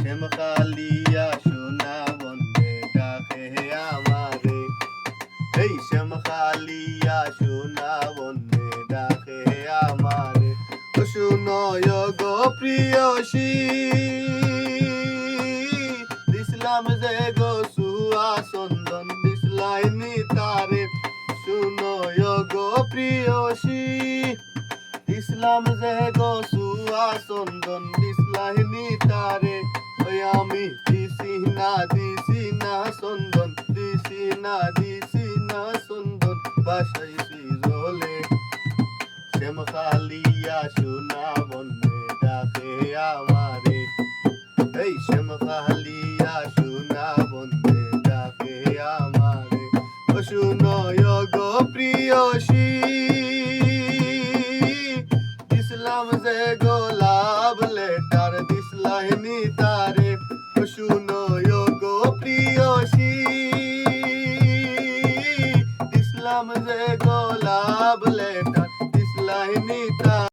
শ্যামকালিয়া সোনা বন্দে ডাকে আমারে, এই শ্যামকালিয়া সোনা বন্দে ডাকে আমারে। ও শুনো গো প্রিয়সী, দিসলাম যে গো সুয়া চন্দন দিসলাইনি তারে। শুনো গো প্রিয়সী, দিসলাম যে গো সুয়া চন্দন দিসলাইনি তারে। ওই আমি দিছি না চন্দন, দিছি না চন্দন, বাসাইছি জলে। শ্যামকালিয়া সোনা বন্দে ডাকে আমারে, এই শ্যামকালিয়া সোনা বন্দে ডাকে আমারে। ও শুনো গো প্রিয়সী, দিসলাম যে গো লাভ লেটার দিসলাইনি তারে। ও শুনো গো প্রিয়সী, দিসলাম যে গো লাভ লেটার